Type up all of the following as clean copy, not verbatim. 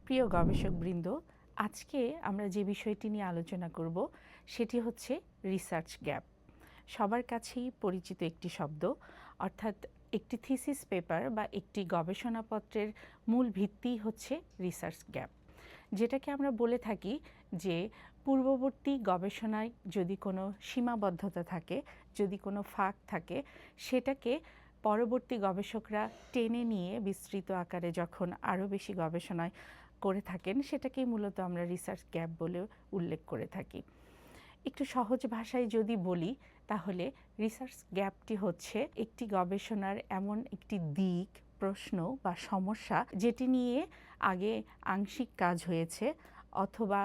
প্রিয় গবেষকবৃন্দ, আজকে আমরা যে বিষয়টি নিয়ে আলোচনা করব সেটি হচ্ছে রিসার্চ গ্যাপ। সবার কাছেই পরিচিত একটি শব্দ, অর্থাৎ একটি থিসিস পেপার বা একটি গবেষণাপত্রের মূল ভিত্তিই হচ্ছে রিসার্চ গ্যাপ, যেটাকে আমরা বলে থাকি যে পূর্ববর্তী গবেষণায় যদি কোনো সীমাবদ্ধতা থাকে, যদি কোনো ফাঁক থাকে, সেটাকে পরবর্তী গবেষকরা টেনে নিয়ে বিস্তৃত আকারে যখন আরও বেশি গবেষণায় করে থাকেন, সেটাকেই মূলত আমরা রিসার্চ গ্যাপ বলে উল্লেখ করে থাকি। একটু সহজ ভাষায় যদি বলি, তাহলে রিসার্চ গ্যাপটি হচ্ছে একটি গবেষণার এমন একটি দিক, প্রশ্ন বা সমস্যা যেটি নিয়ে আগে আংশিক কাজ হয়েছে, অথবা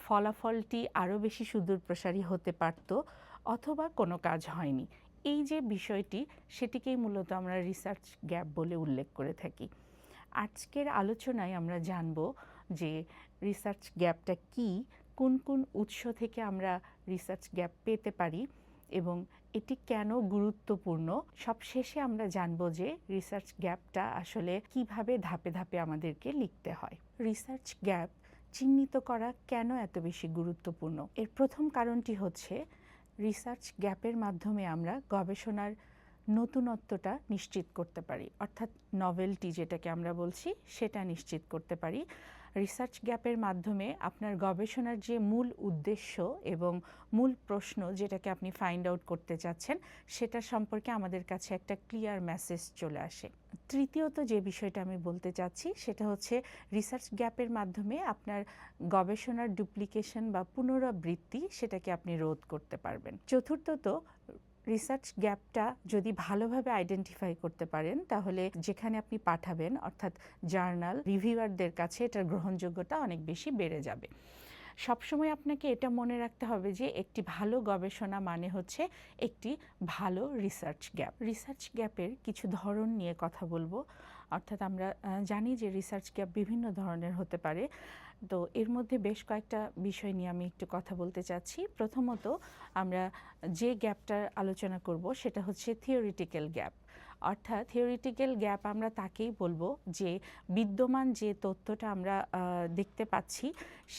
ফলাফলটি আরও বেশি সুদূরপ্রসারী হতে পারত, অথবা কোনো কাজ হয়নি। এই যে বিষয়টি, সেটিকেই মূলত আমরা রিসার্চ গ্যাপ বলে উল্লেখ করে থাকি। আজকের আলোচনায় আমরা জানব যে রিসার্চ গ্যাপটা কী, কোন কোন উৎস থেকে আমরা রিসার্চ গ্যাপ পেতে পারি এবং এটি কেন গুরুত্বপূর্ণ। সবশেষে আমরা জানব যে রিসার্চ গ্যাপটা আসলে কিভাবে ধাপে ধাপে আমাদেরকে লিখতে হয়। রিসার্চ গ্যাপ চিহ্নিত করা কেন এত বেশি গুরুত্বপূর্ণ? এর প্রথম কারণটি হচ্ছে রিসার্চ গ্যাপের মাধ্যমে আমরা গবেষণার নতুনত্বটা নিশ্চিত করতে পারি, অর্থাৎ নভেলটি যেটাকে আমরা বলছি সেটা নিশ্চিত করতে পারি। রিসার্চ গ্যাপের মাধ্যমে আপনার গবেষণার যে মূল উদ্দেশ্য এবং মূল প্রশ্ন যেটাকে আপনি ফাইন্ড আউট করতে চাচ্ছেন, সেটা সম্পর্কে আমাদের কাছে একটা ক্লিয়ার মেসেজ চলে আসে। তৃতীয়ত যে বিষয়টা আমি বলতে চাচ্ছি সেটা হচ্ছে রিসার্চ গ্যাপের মাধ্যমে আপনার গবেষণার ডুপ্লিকেশন বা পুনরাবৃত্তি, সেটাকে আপনি রোধ করতে পারবেন। চতুর্থত, রিসার্চ গ্যাপটা যদি ভালোভাবে আইডেন্টিফাই করতে পারেন, তাহলে যেখানে আপনি পাঠাবেন, অর্থাৎ জার্নাল রিভিউয়ারদের কাছে এটার গ্রহণযোগ্যতা অনেক বেশি বেড়ে যাবে। সবসময় আপনাকে এটা মনে রাখতে হবে যে একটি ভালো গবেষণা মানে হচ্ছে একটি ভালো রিসার্চ গ্যাপ। রিসার্চ গ্যাপের কিছু ধরন নিয়ে কথা বলবো, অর্থাৎ আমরা জানি যে রিসার্চ গ্যাপ বিভিন্ন ধরনের হতে পারে। তো এর মধ্যে বেশ কয়েকটা বিষয় নিয়ে আমি একটু কথা বলতে চাচ্ছি। প্রথমত, আমরা যে গ্যাপটার আলোচনা করব সেটা হচ্ছে থিওরিটিক্যাল গ্যাপ। অর্থাৎ থিওরিটিক্যাল গ্যাপ আমরা তাকেই বলবো যে বিদ্যমান যে তথ্যটা আমরা দেখতে পাচ্ছি,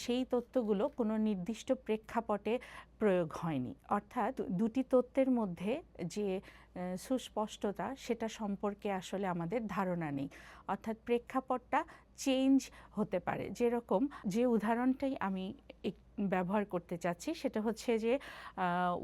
সেই তথ্যগুলো কোনো নির্দিষ্ট প্রেক্ষাপটে প্রয়োগ হয়নি। অর্থাৎ দুটি তথ্যের মধ্যে যে সুস্পষ্টতা, সেটা সম্পর্কে আসলে আমাদের ধারণা নেই। অর্থাৎ প্রেক্ষাপটটা চেঞ্জ হতে পারে। যেরকম যে উদাহরণটাই আমি ব্যবহার করতে চাচ্ছি সেটা হচ্ছে যে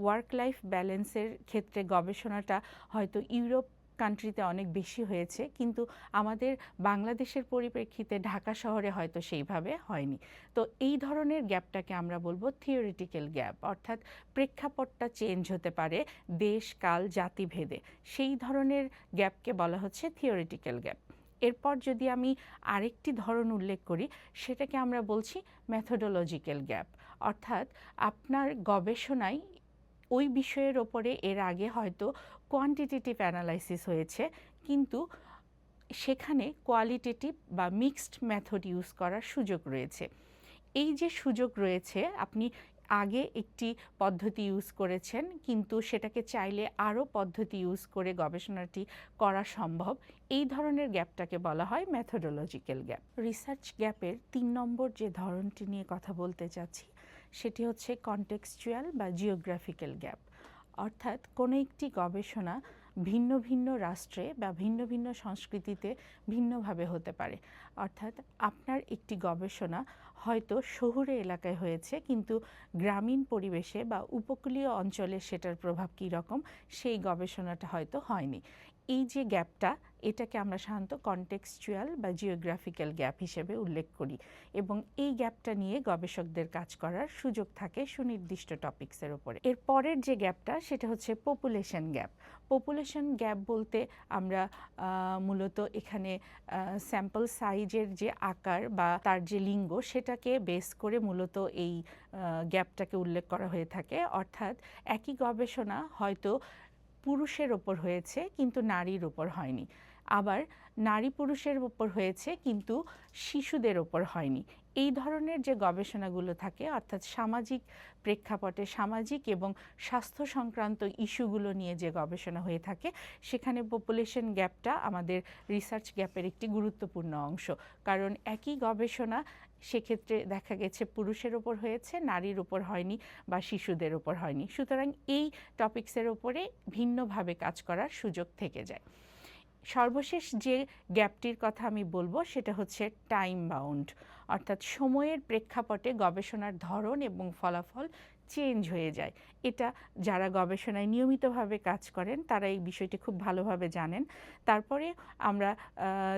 ওয়ার্ক লাইফ ব্যালেন্সের ক্ষেত্রে গবেষণাটা হয়তো ইউরোপ কান্ট্রিতে অনেক বেশি হয়েছে, কিন্তু আমাদের বাংলাদেশের পরিপ্রেক্ষিতে ঢাকা শহরে হয়তো সেইভাবে হয়নি। তো এই ধরনের গ্যাপটাকে আমরা বলবো থিওরিটিক্যাল গ্যাপ, অর্থাৎ প্রেক্ষাপটটা চেঞ্জ হতে পারে দেশ, কাল, জাতি ভেদে। সেই ধরনের গ্যাপকে বলা হচ্ছে থিওরিটিক্যাল গ্যাপ। এরপর যদি আমি আরেকটি ধরন উল্লেখ করি, সেটাকে আমরা বলছি মেথোডোলজিক্যাল গ্যাপ। অর্থাৎ আপনার গবেষণায় ওই বিষয়ের ওপরে এর আগে হয়তো কোয়ান্টিটেটিভ অ্যানালাইসিস হয়েছে, কিন্তু সেখানে কোয়ালিটেটিভ বা মিক্সড মেথড ইউজ করার সুযোগ রয়েছে। এই যে সুযোগ রয়েছে, আপনি আগে একটি পদ্ধতি ইউজ করেছেন, কিন্তু সেটাকে চাইলে আরও পদ্ধতি ইউজ করে গবেষণাটি করা সম্ভব। এই ধরনের গ্যাপটাকে বলা হয় মেথোডোলজিক্যাল গ্যাপ। রিসার্চ গ্যাপের ৩ নম্বর যে ধরনটি নিয়ে কথা বলতে চাচ্ছি সেটি হচ্ছে কনটেক্সচুয়াল বা জিওগ্রাফিক্যাল গ্যাপ। অর্থাৎ কোনো একটি গবেষণা ভিন্ন ভিন্ন রাষ্ট্রে বা ভিন্ন ভিন্ন সংস্কৃতিতে ভিন্নভাবে হতে পারে। অর্থাৎ আপনার একটি গবেষণা হয়তো শহুরে এলাকায় হয়েছে, কিন্তু গ্রামীণ পরিবেশে বা উপকূলীয় অঞ্চলে সেটার প্রভাব কী রকম, সেই গবেষণাটা হয়তো হয়নি। এই যে গ্যাপটা, এটাকে আমরা সাধারণত কনটেক্সচুয়াল বা জিওগ্রাফিক্যাল গ্যাপ হিসেবে উল্লেখ করি, এবং এই গ্যাপটা নিয়ে গবেষকদের কাজ করার সুযোগ থাকে সুনির্দিষ্ট টপিকসের উপরে। এর পরের যে গ্যাপটা সেটা হচ্ছে পপুলেশন গ্যাপ। পপুলেশন গ্যাপ বলতে আমরা মূলত এখানে স্যাম্পল সাইজের যে আকার বা তার যে লিঙ্গ, সেটাকে বেস করে মূলত এই গ্যাপটাকে উল্লেখ করা হয়ে থাকে। অর্থাৎ একই গবেষণা হয়তো পুরুষের ওপর হয়েছে কিন্তু নারীর ওপর হয়নি। আবার নারী পুরুষের ওপর হয়েছে কিন্তু শিশুদের ওপর হয়নি। এই ধরনের যে গবেষণাগুলো থাকে অর্থাৎ সামাজিক প্রেক্ষাপটে সামাজিক এবং স্বাস্থ্য সংক্রান্ত ইস্যুগুলো নিয়ে যে গবেষণা হয়ে থাকে সেখানে পপুলেশন গ্যাপটা আমাদের রিসার্চ গ্যাপের একটি গুরুত্বপূর্ণ অংশ। কারণ একই গবেষণা সেক্ষেত্রে দেখা গেছে পুরুষের ওপর হয়েছে, নারীর ওপর হয়নি বা শিশুদের ওপর হয়নি। সুতরাং এই টপিকসের ওপরে ভিন্নভাবে কাজ করার সুযোগ থেকে যায়। সর্বশেষ যে গ্যাপটির কথা আমি বলবো সেটা হচ্ছে টাইম বাউন্ড, অর্থাৎ সময়ের প্রেক্ষাপটে গবেষণার ধরন এবং ফলাফল চেঞ্জ হয়ে যায়। এটা যারা গবেষণায় নিয়মিতভাবে কাজ করেন তারা এই বিষয়টি খুব ভালোভাবে জানেন। তারপরে আমরা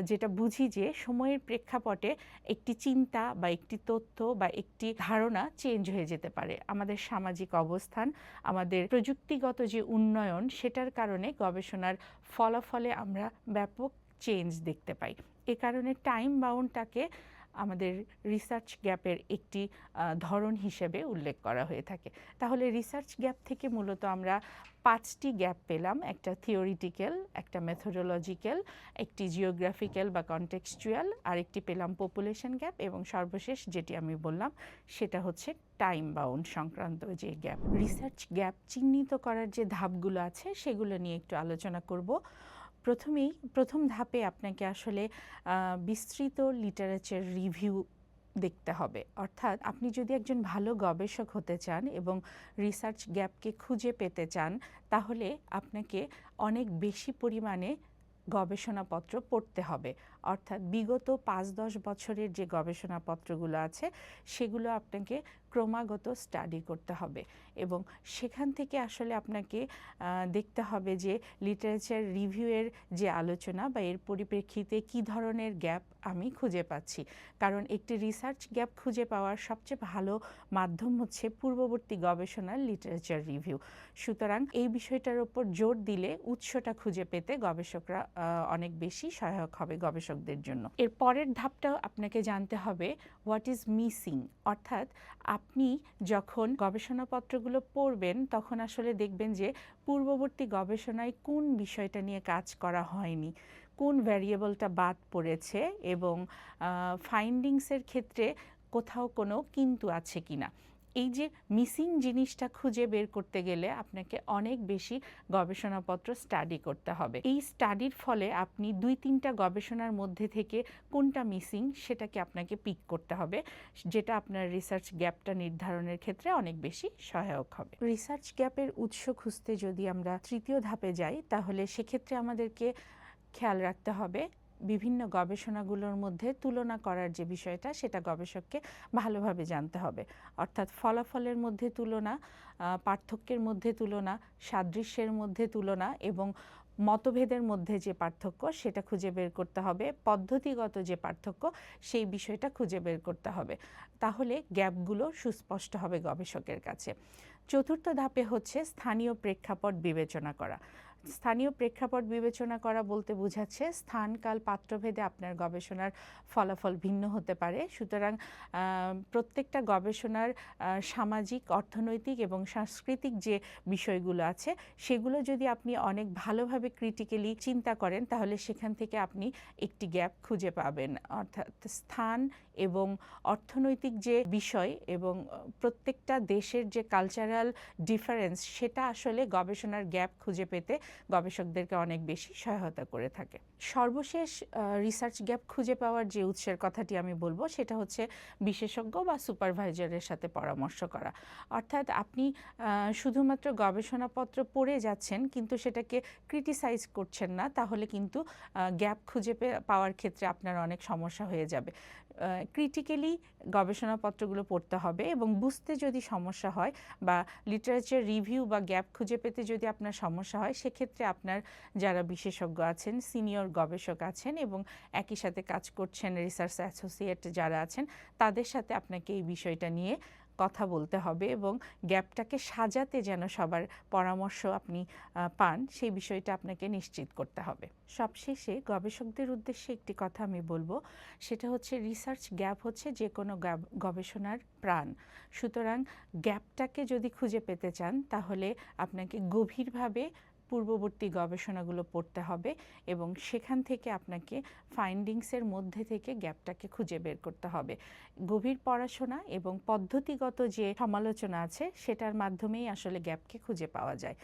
যেটা বুঝি যে সময়ের প্রেক্ষাপটে একটি চিন্তা বা একটি তথ্য বা একটি ধারণা চেঞ্জ হয়ে যেতে পারে। আমাদের সামাজিক অবস্থান, আমাদের প্রযুক্তিগত যে উন্নয়ন সেটার কারণে গবেষণার ফলাফলে আমরা ব্যাপক চেঞ্জ দেখতে পাই। এ কারণে টাইম বাউন্ডটাকে আমাদের রিসার্চ গ্যাপের একটি ধরন হিসেবে উল্লেখ করা হয়ে থাকে। তাহলে রিসার্চ গ্যাপ থেকে মূলত আমরা 5টি গ্যাপ পেলাম, একটা থিওরিটিক্যাল, একটা মেথোডোলজিক্যাল, একটি জিওগ্রাফিক্যাল বা কনটেক্সচুয়াল, আর একটি পেলাম পপুলেশন গ্যাপ, এবং সর্বশেষ যেটি আমি বললাম সেটা হচ্ছে টাইম বাউন্ড সংক্রান্ত যে গ্যাপ। রিসার্চ গ্যাপ চিহ্নিত করার যে ধাপগুলো আছে সেগুলো নিয়ে একটু আলোচনা করব। প্রথম ধাপে আপনাকে আসলে বিস্তৃত লিটারেচার রিভিউ দেখতে হবে। অর্থাৎ আপনি যদি একজন ভালো গবেষক হতে চান এবং রিসার্চ গ্যাপকে খুঁজে পেতে চান তাহলে আপনাকে অনেক বেশি পরিমাণে গবেষণাপত্র পড়তে হবে। অর্থাৎ বিগত 5-10 বছরের যে গবেষণাপত্রগুলো আছে সেগুলো আপনাকে ক্রমাগত স্টাডি করতে হবে এবং সেখান থেকে আসলে আপনাকে দেখতে হবে যে লিটারেচার রিভিউয়ের যে আলোচনা বা এর পরিপ্রেক্ষিতে কী ধরনের গ্যাপ আমি খুঁজে পাচ্ছি। কারণ একটি রিসার্চ গ্যাপ খুঁজে পাওয়ার সবচেয়ে ভালো মাধ্যম হচ্ছে পূর্ববর্তী গবেষণার লিটারেচার রিভিউ। সুতরাং এই বিষয়টার উপর জোর দিলে উৎসটা খুঁজে পেতে গবেষকরা অনেক বেশি সহায়ক হবে গবেষকদের জন্য। এর পরের ধাপটাও আপনাকে জানতে হবে হোয়াট ইজ মিসিং, অর্থাৎ আপনি যখন গবেষণাপত্রগুলো পড়বেন তখন আসলে দেখবেন যে পূর্ববর্তী গবেষণায় কোন বিষয়টা নিয়ে কাজ করা হয়নি, কোন ভ্যারিয়েবলটা বাদ পড়েছে এবং ফাইন্ডিংসের ক্ষেত্রে কোথাও কোনো কিন্তু আছে কিনা। এই যে মিসিং জিনিসটা খুঁজে বের করতে গেলে আপনাকে অনেক বেশি গবেষণাপত্র স্টাডি করতে হবে। এই স্টাডির ফলে আপনি 2-3টা গবেষণার মধ্যে থেকে কোনটা মিসিং সেটাকে আপনাকে পিক করতে হবে, যেটা আপনার রিসার্চ গ্যাপটা নির্ধারণের ক্ষেত্রে অনেক বেশি সহায়ক হবে। রিসার্চ গ্যাপের উৎস খুঁজতে যদি আমরা তৃতীয় ধাপে যাই তাহলে সেক্ষেত্রে আমাদেরকে খেয়াল রাখতে হবে বিভিন্ন গবেষণাগুলোর মধ্যে তুলনা করার যে বিষয়টা সেটা গবেষককে ভালোভাবে জানতে হবে। অর্থাৎ ফলাফলের মধ্যে তুলনা, পার্থক্যের মধ্যে তুলনা, সাদৃশ্যের মধ্যে তুলনা এবং মতভেদের মধ্যে যে পার্থক্য সেটা খুঁজে বের করতে হবে, পদ্ধতিগত যে পার্থক্য সেই বিষয়টা খুঁজে বের করতে হবে। তাহলে গ্যাপগুলো সুস্পষ্ট হবে গবেষকের কাছে। চতুর্থ ধাপে হচ্ছে স্থানীয় প্রেক্ষাপট বিবেচনা করা। স্থানীয় প্রেক্ষাপট বিবেচনা করা বলতে বোঝাচ্ছে স্থান কাল পাত্রভেদে আপনার গবেষণার ফলাফল ভিন্ন হতে পারে। সুতরাং প্রত্যেকটা গবেষণার সামাজিক, অর্থনৈতিক এবং সাংস্কৃতিক যে বিষয়গুলো আছে সেগুলো যদি আপনি অনেক ভালোভাবে ক্রিটিক্যালি চিন্তা করেন তাহলে সেখান থেকে আপনি একটি গ্যাপ খুঁজে পাবেন। অর্থাৎ স্থান এবং অর্থনৈতিক যে বিষয় এবং প্রত্যেকটা দেশের যে কালচারাল ডিফারেন্স সেটা আসলে গবেষণার গ্যাপ খুঁজে পেতে গবেষকদেরকে অনেক বেশি সহায়তা করে থাকে। সর্বশেষ রিসার্চ গ্যাপ খুঁজে পাওয়ার যে উৎসের কথাটি আমি বলবো সেটা হচ্ছে বিশেষজ্ঞ বা সুপারভাইজারের সাথে পরামর্শ করা। অর্থাৎ আপনি শুধুমাত্র গবেষণাপত্র পড়ে যাচ্ছেন কিন্তু সেটাকে ক্রিটিসাইজ করছেন না, তাহলে কিন্তু গ্যাপ খুঁজে পাওয়ার ক্ষেত্রে আপনার অনেক সমস্যা হয়ে যাবে। ক্রিটিক্যালি গবেষণাপত্রগুলো পড়তে হবে এবং বুঝতে যদি সমস্যা হয় বা লিটারেচার রিভিউ বা গ্যাপ খুঁজে পেতে যদি আপনার সমস্যা হয় সেক্ষেত্রে আপনার যারা বিশেষজ্ঞ আছেন, সিনিয়র গবেষক আছেন এবং একই সাথে কাজ করছেন রিসার্চ অ্যাসোসিয়েট যারা আছেন তাদের সাথে আপনাকে এই বিষয়টা নিয়ে কথা বলতে হবে এবং গ্যাপটাকে সাজাতে যেন সবার পরামর্শ আপনি পান সেই বিষয়টা আপনাকে নিশ্চিত করতে হবে। সবশেষে গবেষকদের উদ্দেশ্যে একটি কথা আমি বলবো, সেটা হচ্ছে রিসার্চ গ্যাপ হচ্ছে যে কোনো গবেষণার প্রাণ। সুতরাং গ্যাপটাকে যদি খুঁজে পেতে চান তাহলে আপনাকে গভীরভাবে পূর্ববর্তী গবেষণাগুলো পড়তে হবে এবং সেখান থেকে আপনাকে ফাইন্ডিংসের মধ্যে থেকে গ্যাপটাকে খুঁজে বের করতে হবে। গভীর পড়াশোনা এবং পদ্ধতিগত যে সমালোচনা আছে সেটার মাধ্যমেই আসলে গ্যাপকে খুঁজে পাওয়া যায়।